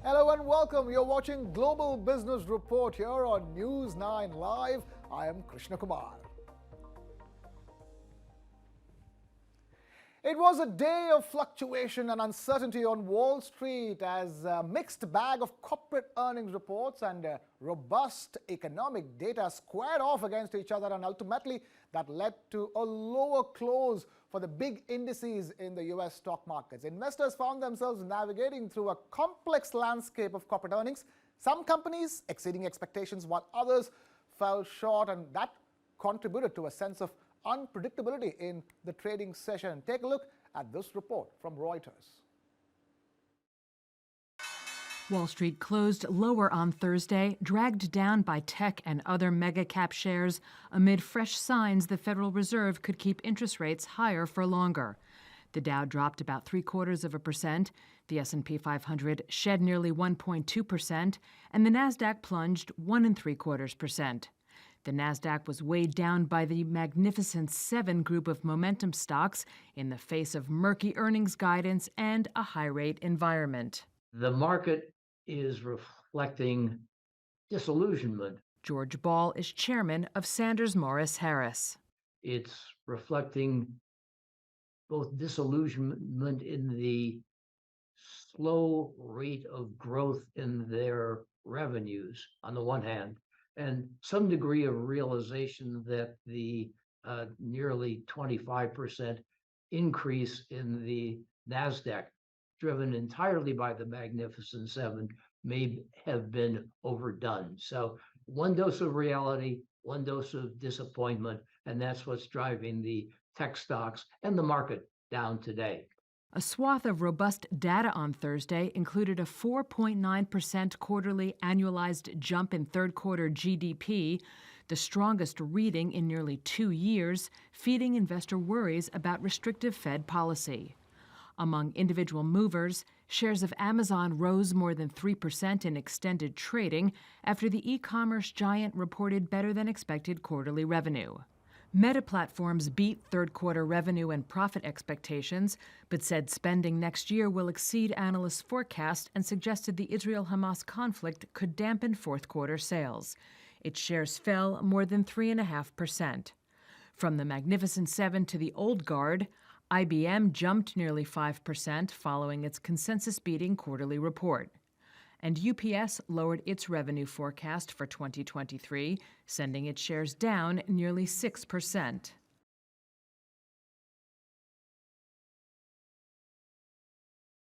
Hello and welcome. You're watching Global Business Report here on News9 Live. I am Krishna Kumar. It was a day of fluctuation and uncertainty on Wall Street as a mixed bag of corporate earnings reports and robust economic data squared off against each other, and ultimately that led to a lower close for the big indices in the US stock markets. Investors found themselves navigating through a complex landscape of corporate earnings, some companies exceeding expectations while others fell short, and that contributed to a sense of unpredictability in the trading session. Take a look at this report from Reuters. Wall Street closed lower on Thursday, dragged down by tech and other megacap shares amid fresh signs the Federal Reserve could keep interest rates higher for longer. The Dow dropped about 0.75%, the S&P 500 shed nearly 1.2%, and the Nasdaq plunged 1.75%. The Nasdaq was weighed down by the Magnificent Seven group of momentum stocks in the face of murky earnings guidance and a high-rate environment. The market is reflecting disillusionment. George Ball is chairman of Sanders Morris Harris. It's reflecting both disillusionment in the slow rate of growth in their revenues on the one hand, and some degree of realization that the nearly 25% increase in the Nasdaq, driven entirely by the Magnificent Seven, may have been overdone. So one dose of reality, one dose of disappointment, and that's what's driving the tech stocks and the market down today. A swath of robust data on Thursday included a 4.9% quarterly annualized jump in third-quarter GDP, the strongest reading in nearly 2 years, feeding investor worries about restrictive Fed policy. Among individual movers, shares of Amazon rose more than 3% in extended trading after the e-commerce giant reported better-than-expected quarterly revenue. Meta Platforms beat third-quarter revenue and profit expectations, but said spending next year will exceed analysts' forecasts and suggested the Israel-Hamas conflict could dampen fourth-quarter sales. Its shares fell more than 3.5%. From the Magnificent Seven to the Old Guard, IBM jumped nearly 5% following its consensus-beating quarterly report. And UPS lowered its revenue forecast for 2023, sending its shares down nearly 6%.